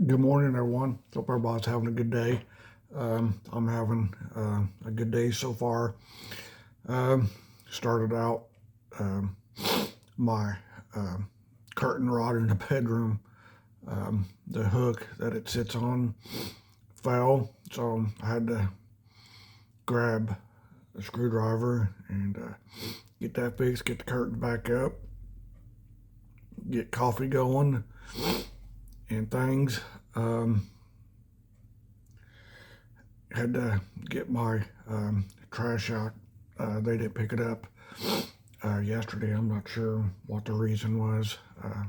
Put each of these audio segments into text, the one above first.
Good morning, everyone. Hope everybody's having a good day. I'm having a good day so far. Um, Started out um, my curtain rod in the bedroom. The hook that it sits on fell, so I had to grab a screwdriver and get that fixed, get the curtain back up, get coffee going, and things. Um, had to get my trash out. They didn't pick it up yesterday. I'm not sure what the reason was.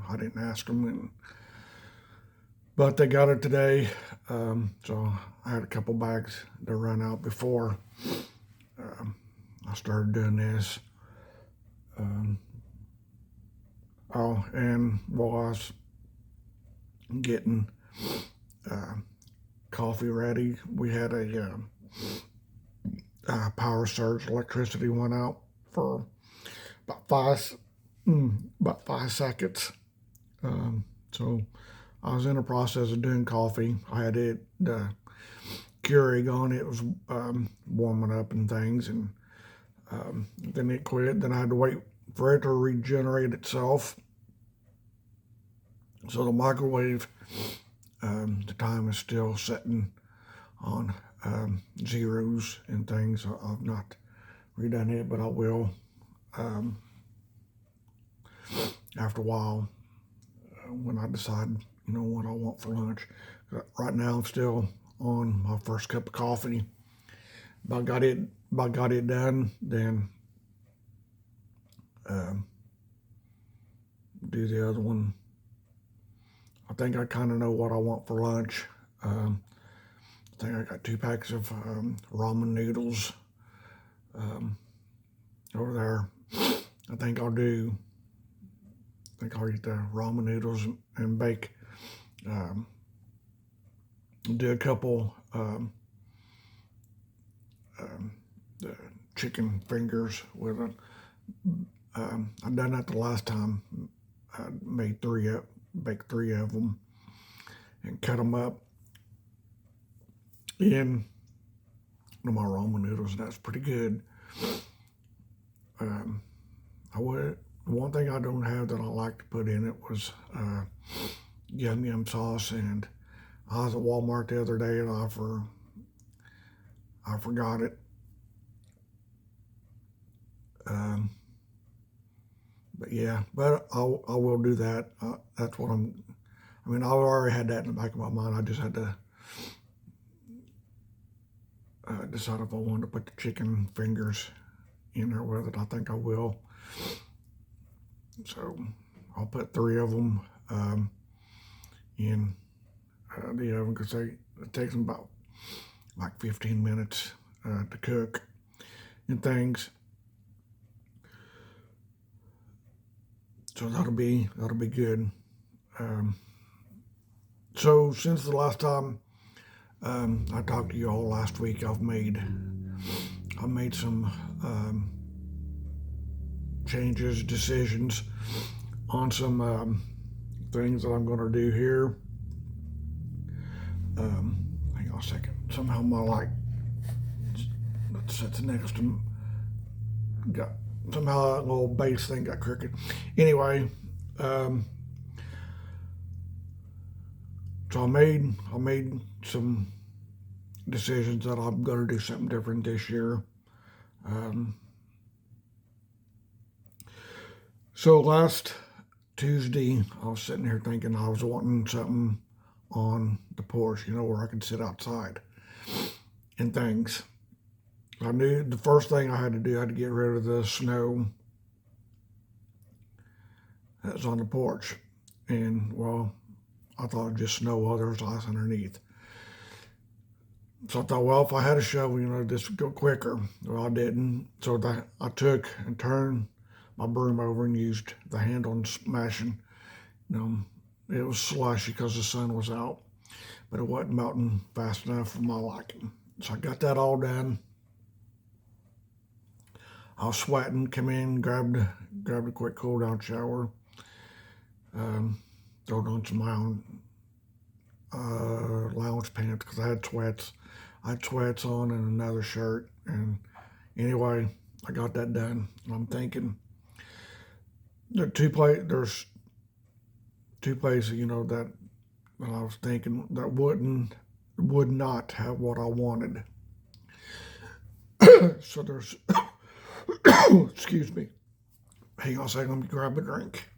I didn't ask them, but they got it today. So I had a couple bags to run out before um, I started doing this. Um, oh, and while I was getting uh, coffee ready, we had a power surge. Electricity went out for about about 5 seconds. So I was in the process of doing coffee. I had the Keurig on. It was warming up and things, and then it quit. Then I had to wait for it to regenerate itself. So the microwave, the time is still setting on zeros and things. I've not redone it, but I will um, after a while when I decide, what I want for lunch. Right now, I'm still on my first cup of coffee. If I got it done, then um, do the other one. I think I kind of know what I want for lunch. I think I got 2 packs of ramen noodles um, over there. I think I'll do. I think I'll eat the ramen noodles and bake. Um, do a couple um, the chicken fingers with it. I done that the last time. I made baked 3 of them, and cut them up in my ramen noodles. And that's pretty good. Um, I would. One thing I don't have that I like to put in it was yum yum sauce. And I was at Walmart the other day and I forgot it. Um, but yeah, but I will do that. That's what I'm. I mean, I already had that in the back of my mind. I just had to decide if I wanted to put the chicken fingers in there with it. I think I will. So I'll put 3 of them in the oven because it takes them about like 15 minutes to cook and things. So that'll be good. Um, so since the last time I talked to you all last week, I made some changes, decisions on some things that I'm going to do here. Hang on a second. Somehow my light that sits next to got somehow that little base thing got crooked. Anyway, um, so I made some decisions that I'm going to do something different this year. Um, so last Tuesday, I was sitting here thinking I was wanting something on the porch, where I could sit outside and things. I knew the first thing I had to do, I had to get rid of the snow that's on the porch. And well, I thought it'd just snow while there was ice underneath. So I thought, well, if I had a shovel, this would go quicker. Well, I didn't. So I took and turned my broom over and used the handle and smashing. It was slushy because the sun was out, but it wasn't melting fast enough for my liking. So I got that all done. I was sweating, came in, grabbed a quick cool down shower, um, throwed on some lounge pants because I had sweats. I had sweats on and another shirt. And anyway, I got that done. And I'm thinking there's two places, that I was thinking that would not have what I wanted. So there's excuse me. Hang on a second, let me grab a drink.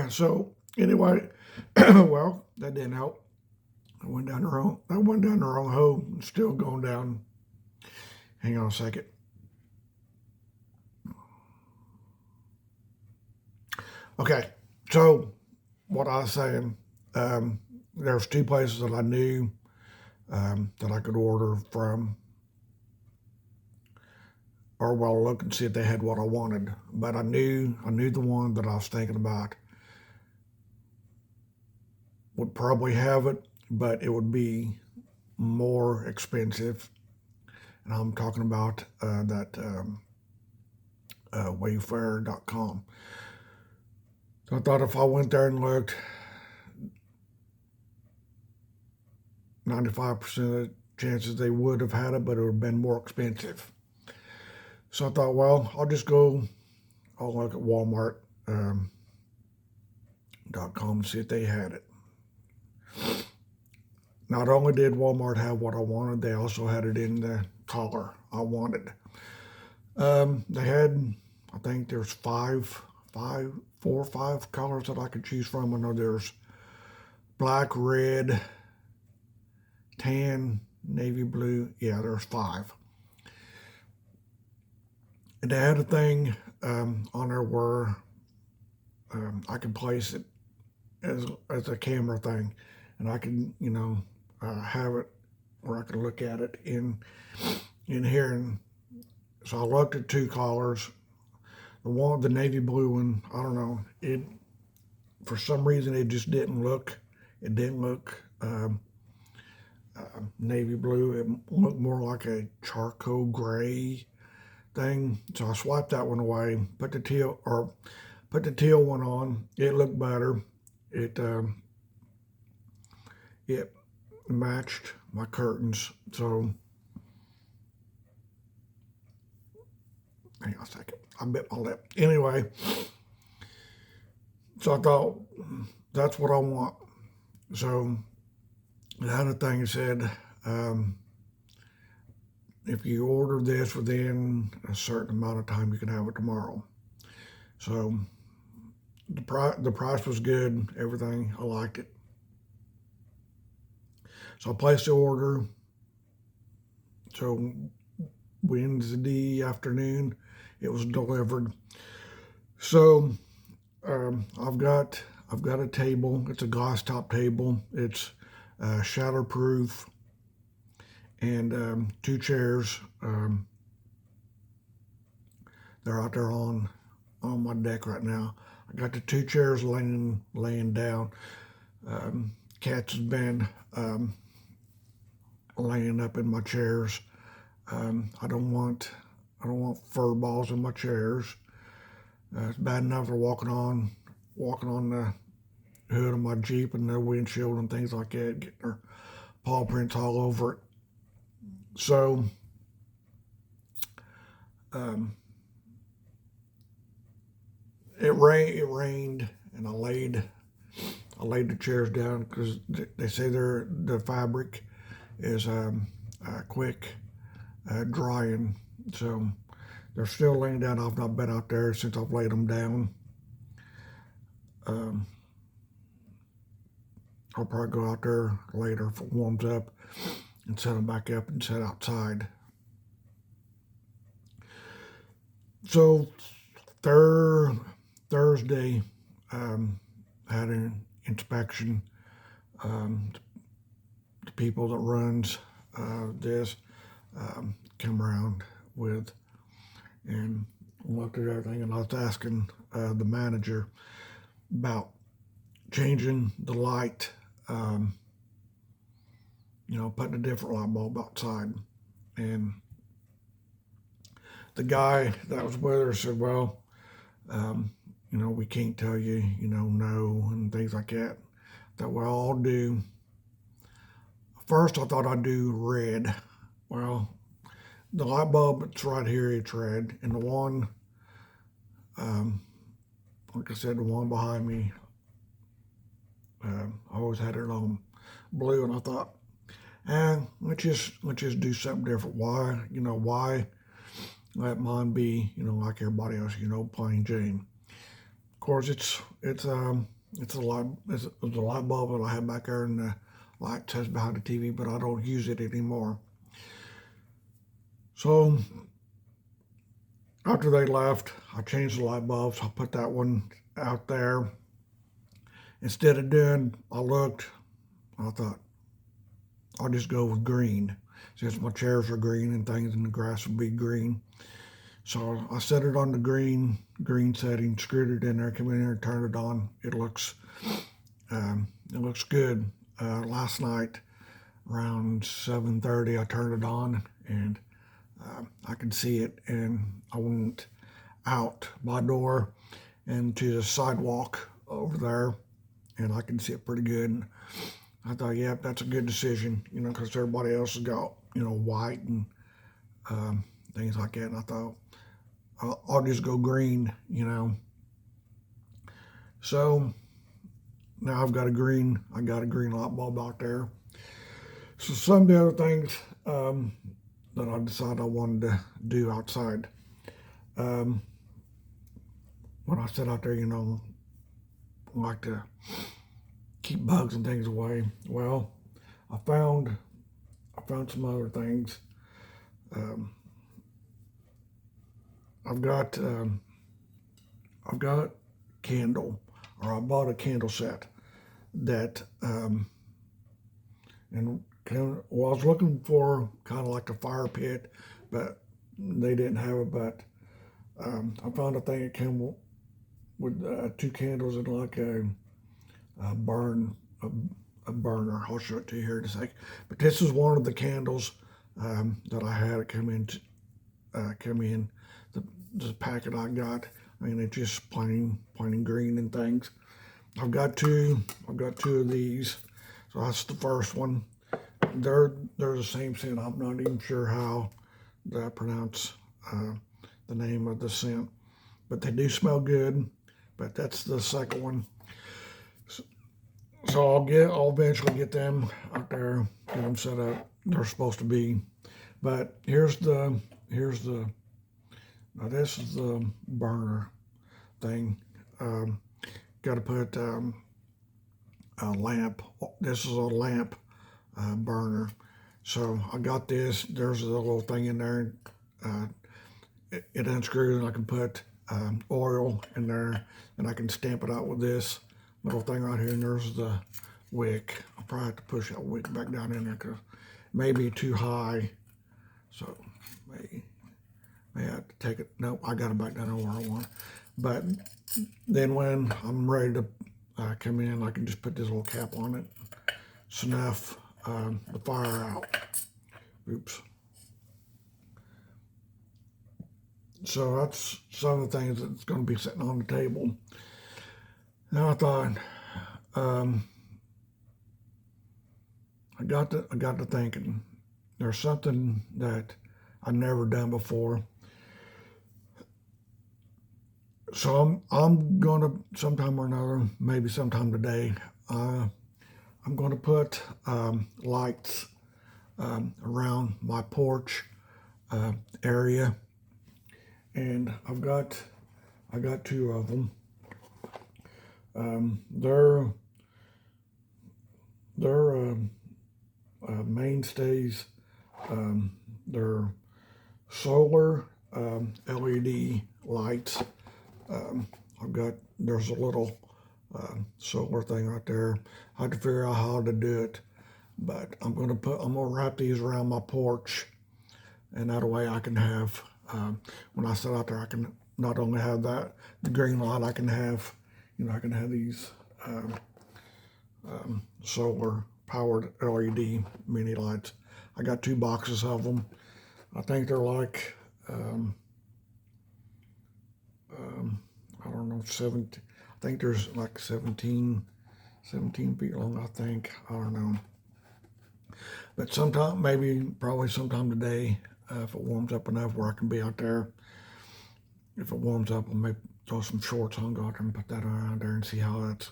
So anyway, well, that didn't help. I went down the wrong hole and still going down. Hang on a second. Okay, so what I was saying, there's two places that I knew that I could order from, or well, look and see if they had what I wanted. But I knew the one that I was thinking about would probably have it, but it would be more expensive. And I'm talking about that Wayfair.com. So I thought if I went there and looked, 95% of the chances they would have had it, but it would have been more expensive. So I thought, well, I'll look at Walmart.com and see if they had it. Not only did Walmart have what I wanted, they also had it in the color I wanted. They had, I think there's four or five colors that I could choose from. I know there's black, red, tan, navy blue. Yeah, there's 5. And they had a thing on there where I could place it as a camera thing, and I can have it where I can look at it in here. And so I looked at 2 colors. The navy blue one, I don't know, it for some reason it just didn't look. It didn't look navy blue. It looked more like a charcoal gray thing. So I swiped that one away. Put the teal one on. It looked better. It matched my curtains. So hang on a second. I bit my lip. Anyway, so I thought that's what I want. So the other thing said, if you order this within a certain amount of time, you can have it tomorrow. So the price was good. Everything, I liked it. So I placed the order. So Wednesday afternoon, it was delivered. So I've got a table. It's a glass top table. It's shatterproof, and 2 chairs. They're out there on my deck right now. I got the 2 chairs laying down. Cats has been laying up in my chairs. I don't want fur balls in my chairs. It's bad enough for walking on the hood of my Jeep and the windshield and things like that, getting their paw prints all over it. So it rained, and I laid the chairs down because they say the fabric is quick drying. So they're still laying down. I've not been out there since I've laid them down. I'll probably go out there later if it warms up and set them back up and set outside. So Thursday, had an inspection. The people that runs this came around with and looked at everything, and I was asking the manager about changing the light, putting a different light bulb outside. And the guy that was with her said, well, You know, we can't tell you, you know, no and things like that. That well, I'll do. First, I thought I'd do red. Well, the light bulb that's right here, it's red, and the one, um, like I said, the one behind me, I always had it on blue, and I thought, let's just do something different. Why, you know, why let mine be, you know, like everybody else, you know, plain Jane. Of course, it's a light bulb that I have back there, and the light test behind the TV, but I don't use it anymore. So after they left, I changed the light bulbs. I put that one out there. Instead of doing, I looked, I thought, I'll just go with green. Since my chairs are green and things and the grass will be green. So I set it on the green setting, screwed it in there, come in here and turned it on. It looks good. Last night around 7:30, I turned it on and I could see it, and I went out my door and to the sidewalk over there, and I can see it pretty good. And I thought, yeah, that's a good decision, you know, because everybody else has got, you know, white and things like that. And I thought, I'll just go green, you know. So now I got a green light bulb out there. So some of the other things that I decided I wanted to do outside. When I sit out there, you know, I like to keep bugs and things away. Well, I found some other things. Um, I've got candle, or I bought a candle set that and well, I was looking for kind of like a fire pit, but they didn't have it. But I found a thing that came with two candles and like a burner. I'll show it to you here in a sec. But this is one of the candles that I had come in the packet I got. I mean, it's just plain green and things. I've got two of these. So that's the first one. They're the same scent. I'm not even sure how to pronounce the name of the scent, but they do smell good. But that's the second one. So I'll eventually get them out there, get them set up. They're supposed to be. But here's the now this is the burner thing. Got to put a lamp. This is a lamp burner. So I got this. There's a little thing in there. It unscrews, and I can put oil in there, and I can stamp it out with this little thing right here. And there's the wick. I'll probably have to push that wick back down in there because it may be too high. So may have to take it. Nope, I got it back down where I want it. But then when I'm ready to come in, I can just put this little cap on it, snuff the fire out. Oops. So that's some of the things that's going to be sitting on the table. Now I thought, I got to thinking, there's something that I've never done before. So I'm gonna sometime or another, maybe sometime today, I'm gonna put lights around my porch area, and I got two of them. They're mainstays. They're solar LED lights. There's a little solar thing right there. I had to figure out how to do it, but I'm gonna wrap these around my porch, and that way I can have when I sit out there, I can not only have the green light, I can have these solar powered LED mini lights. I got 2 boxes of them. I think they're like know, 17, I think there's like 17 feet long, I think. I don't know. But sometime, probably sometime today, if it warms up enough where I can be out there. If it warms up, I'll maybe throw some shorts on, go out there and put that around there and see how that's.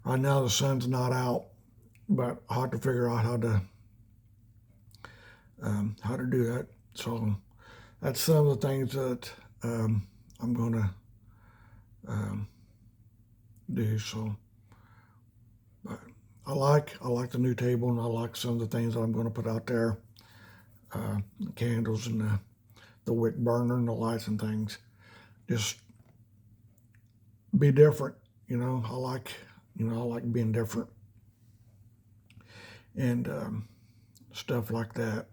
Right now the sun's not out, but I'll have to figure out how to do that. So that's some of the things that I'm gonna do. So, but I like the new table, and I like some of the things that I'm going to put out there. The candles and the wick burner and the lights and things. Just be different, I like being different and stuff like that.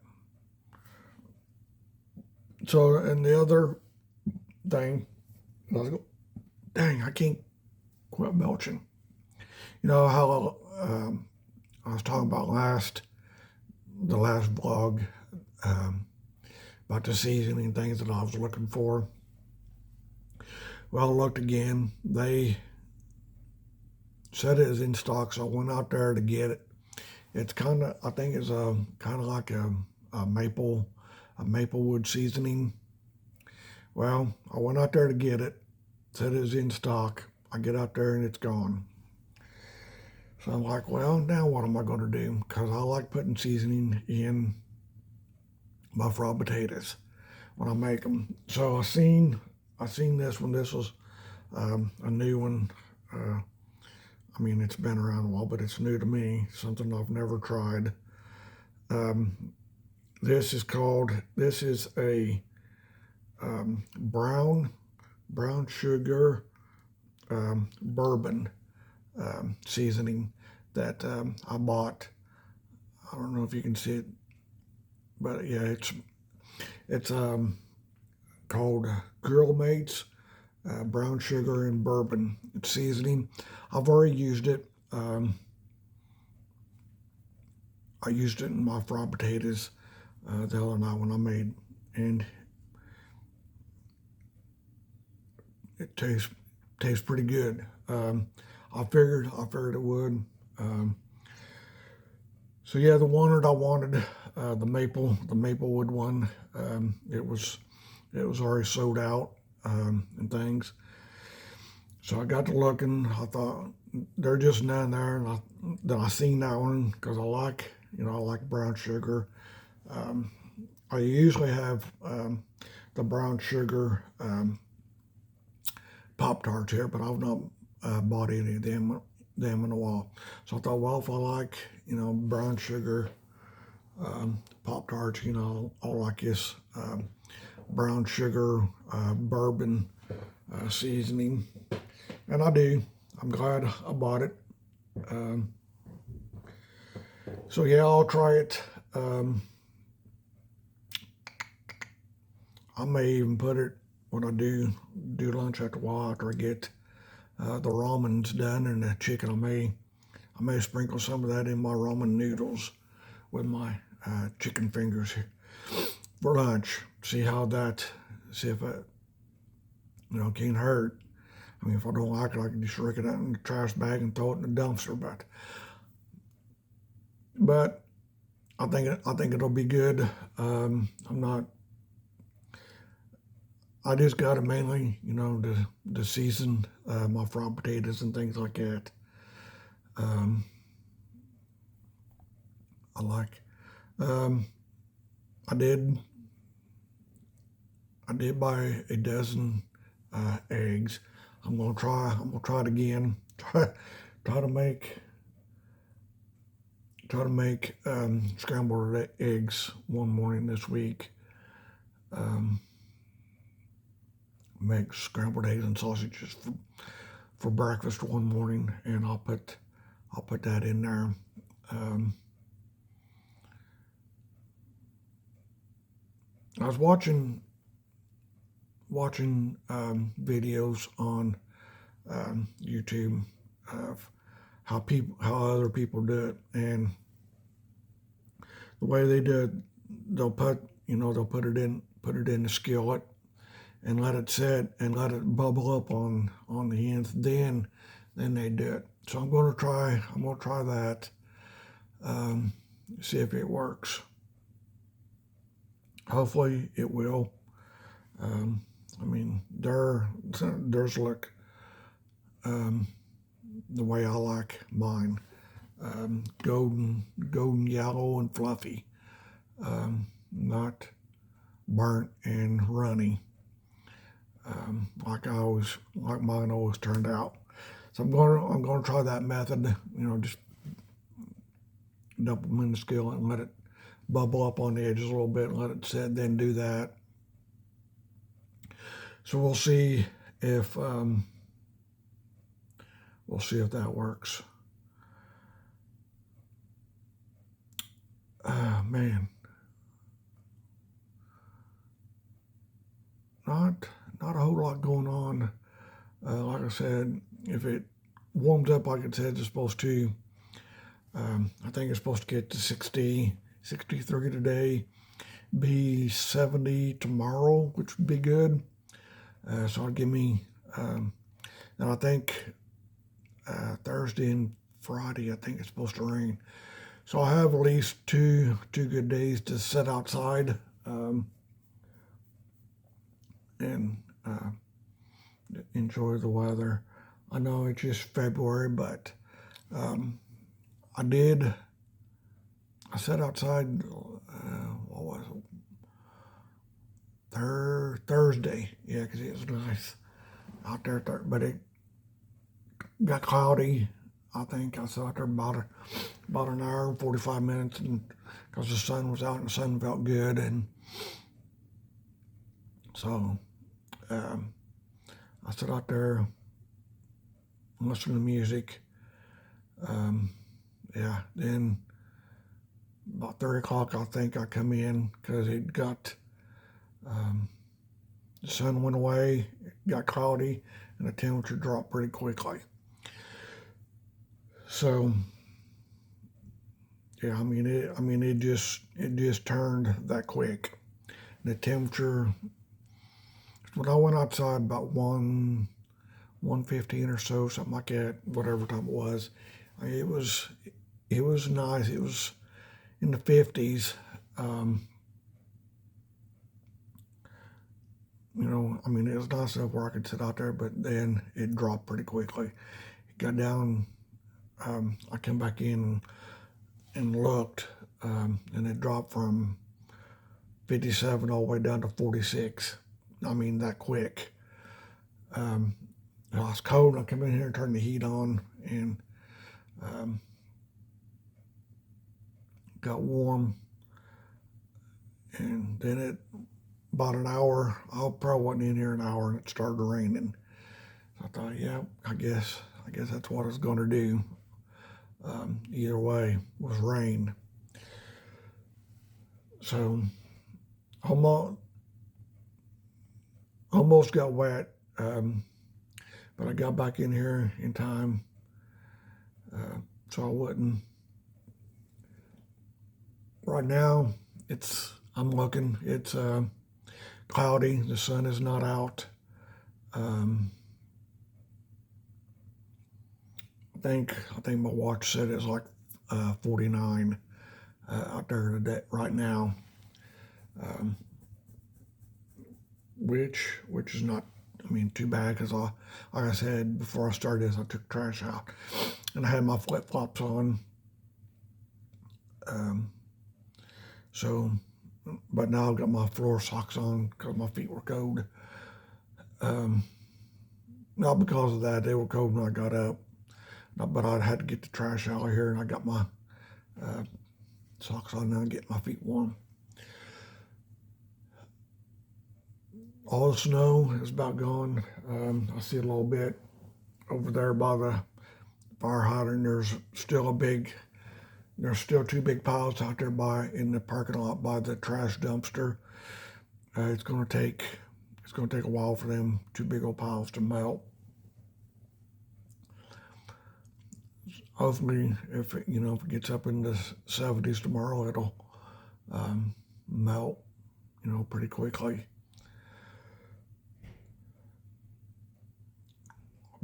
So, and the other thing, dang, I can't quit belching. You know how I was talking about the last vlog about the seasoning things that I was looking for. Well, I looked again. They said it was in stock, so I went out there to get it. It's I think it's kind of like a maplewood seasoning. Well, I went out there to get it. Said it was in stock. I get out there and it's gone. So I'm like, well, now what am I going to do? Because I like putting seasoning in my fried potatoes when I make them. So I seen this one. This was a new one. I mean, it's been around a while, but it's new to me. Something I've never tried. This is a brown sugar bourbon seasoning that I bought. I don't know if you can see it, but yeah, it's called Grill Mates brown sugar and bourbon seasoning. I've already used it. I used it in my fried potatoes the other night when I made, and it tastes pretty good. I figured it would. So yeah, the one that I wanted, the Maplewood one, it was already sold out and things. So I got to looking. I thought they're just none there, and then I seen that one because I like brown sugar. I usually have the brown sugar Pop-Tarts here, but I've not bought any of them in a while. So I thought, well, if I like brown sugar Pop-Tarts, I'll like this brown sugar bourbon seasoning, and I do. I'm glad I bought it. So yeah, I'll try it. I may even put it when I do lunch after a while, after I get the ramen's done and the chicken. I may sprinkle some of that in my ramen noodles with my chicken fingers for lunch. See if it can't hurt. I mean, if I don't like it, I can just rake it out in the trash bag and throw it in the dumpster. But I think it'll be good. I just got it mainly, to season my fried potatoes and things like that. I like. I did buy a dozen eggs. I'm gonna try it again. Try to make scrambled eggs one morning this week. Make scrambled eggs and sausages for breakfast one morning, and I'll put that in there. I was watching videos on YouTube of how other people do it, and the way they do it, they'll put it in the skillet, and let it sit and let it bubble up on the ends. Then they do it. So I'm gonna try that. See if it works. Hopefully it will. I mean, there's look the way I like mine, golden yellow and fluffy, not burnt and runny, like mine always turned out. So I'm gonna try that method. Just dump them in the skillet and let it bubble up on the edges a little bit and let it sit. Then do that. So we'll see if that works. Man, not a whole lot going on. Like I said, if it warms up like it said it's supposed to, I think it's supposed to get to 60, 63 today, be 70 tomorrow, which would be good. So it'll give me, and I think Thursday and Friday, I think it's supposed to rain. So I have at least two good days to sit outside and enjoy the weather. I know it's just February, but I sat outside, what was it? Thursday, yeah, because it was nice out there, but it got cloudy. I think I sat out there about an hour and 45 minutes, and because the sun was out and the sun felt good, and so I sat out there listening to music. Yeah, then about 3 o'clock, I think I come in because it got, the sun went away, it got cloudy, and the temperature dropped pretty quickly. So, yeah, it just turned that quick. The temperature, when I went outside about 1:15 or so, something like that, whatever time it was, it was nice. It was in the 50s. It was nice enough where I could sit out there, but then it dropped pretty quickly. It got down. I came back in and looked, and it dropped from 57 all the way down to 46. That quick. I was cold. I come in here and turned the heat on, and got warm. And then about an hour, I probably wasn't in here an hour, and it started raining. So I thought, yeah, I guess that's what it's going to do. Either way, was rain. So almost got wet, but I got back in here in time, so I wouldn't. Right now, I'm looking. It's cloudy. The sun is not out. I think my watch said it's like 49 out there today, right now, which is not, too bad, because like I said before I started this, I took trash out and I had my flip flops on. So, but now I've got my floor socks on because my feet were cold. Not because of that, they were cold when I got up. But I had to get the trash out of here, and I got my socks on now and get my feet warm. All the snow is about gone. I see a little bit over there by the fire hydrant. There's still two big piles out there in the parking lot by the trash dumpster. It's going to take a while for them two big old piles to melt. Hopefully, if it gets up in the 70s tomorrow, it'll melt, pretty quickly.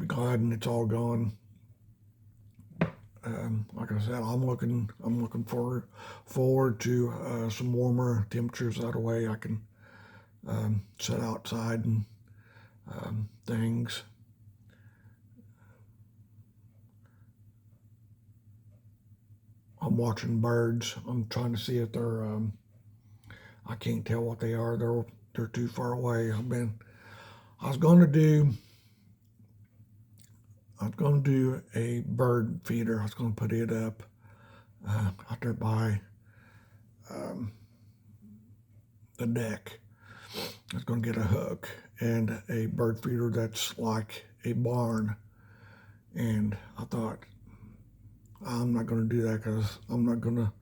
be glad when it's all gone. Like I said, I'm looking forward to some warmer temperatures. That way I can sit outside and things. I'm watching birds. I'm trying to see if they're. I can't tell what they are. They're too far away. I was going to do a bird feeder. I was going to put it up out there by the deck. I was going to get a hook and a bird feeder that's like a barn. And I thought, I'm not going to do that because I'm not going to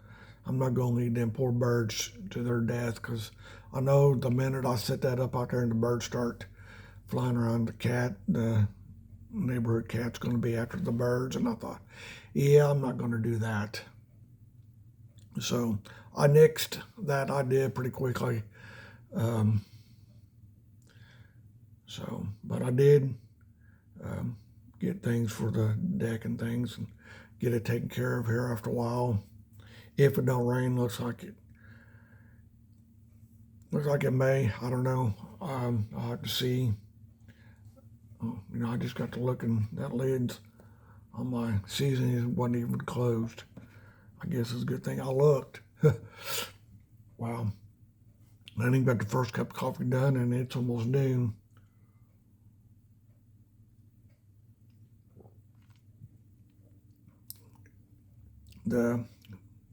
lead them poor birds to their death, because I know the minute I set that up out there and the birds start flying around, the neighborhood cat's going to be after the birds. And I thought, yeah, I'm not going to do that. So I nixed that idea pretty quickly. But I did get things for the deck and things and get it taken care of here after a while. If it don't rain, looks like it may. I don't know. I'll have to see. I just got to looking. That lid's on my seasoning wasn't even closed. I guess it's a good thing I looked. Wow. I ain't got the first cup of coffee done, and it's almost noon. The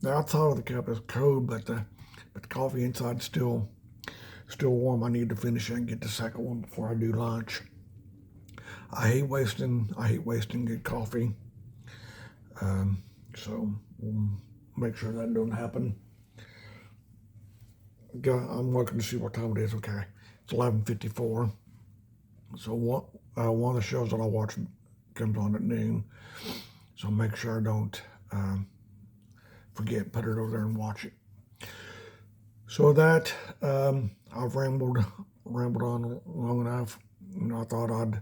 outside of the cup is cold, but the coffee inside is still warm. I need to finish it and get the second one before I do lunch. I hate wasting good coffee. So we'll make sure that don't happen. I'm looking to see what time it is. Okay, it's 11:54. So one of the shows that I watch comes on at noon. So make sure I don't forget, put it over there and watch it. So that I've rambled on long enough. I thought I'd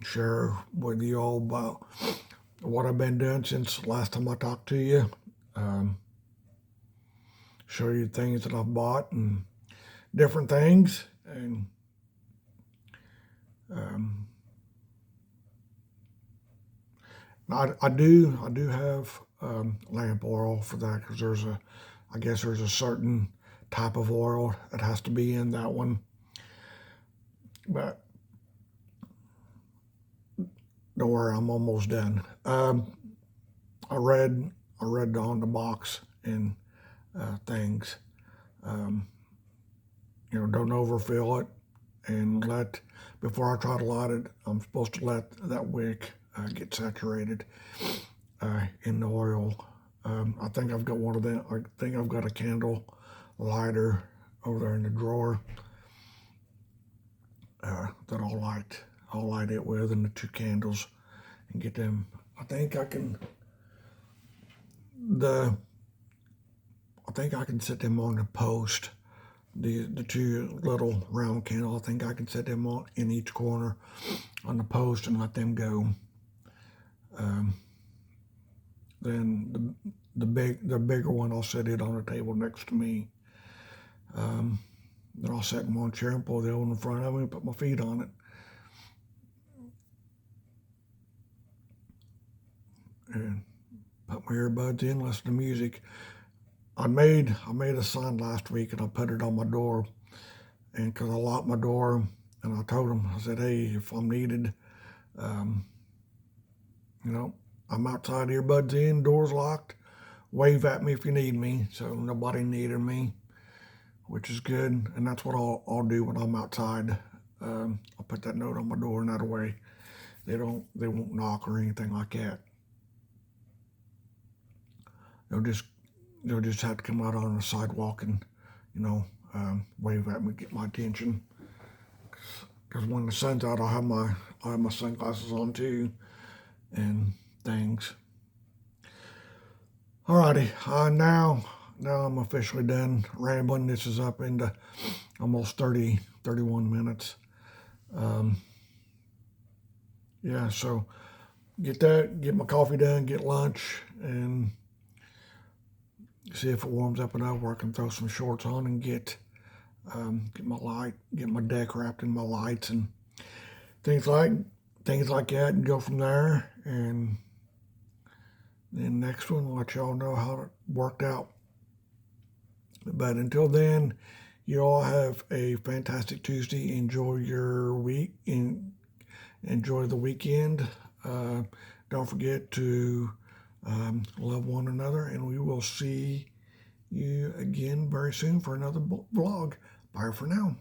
share with you all about what I've been doing since last time I talked to you. Show you things that I've bought and different things, and I do have lamp oil for that, because I guess there's a certain type of oil that has to be in that one. But don't worry, I'm almost done. I read on the box and things. Don't overfill it, and before I try to light it, I'm supposed to let that wick get saturated in the oil. I think I've got one of them. I think I've got a candle lighter over there in the drawer that I'll light it with, and the two candles, and get them. I think I can set them on the post. The two little round candles, I think I can set them on in each corner on the post and let them go. Then the bigger one, I'll set it on the table next to me. Then I'll set them on a chair and pull the old in front of me and put my feet on it. And put my earbuds in, listen to music. I made a sign last week, and I put it on my door, and because I locked my door, and I told them, I said, hey, if I'm needed, I'm outside, earbuds in, doors locked, wave at me if you need me. So nobody needed me, which is good, and that's what I'll do when I'm outside. I'll put that note on my door, and that way they won't knock or anything like that. They'll just have to come out on the sidewalk and, wave at me, get my attention. Because when the sun's out, I'll have my sunglasses on too, and things. Alrighty, now I'm officially done rambling. This is up into almost 31 minutes. Um, yeah, so get my coffee done, get lunch, and see if it warms up enough where I can throw some shorts on and get my deck wrapped in my lights and things like things like that, and go from there. And then next one, I'll let y'all know how it worked out. But until then, you all have a fantastic Tuesday. Enjoy your week and enjoy the weekend. Don't forget to love one another, and we will see you again very soon for another vlog. Bye for now.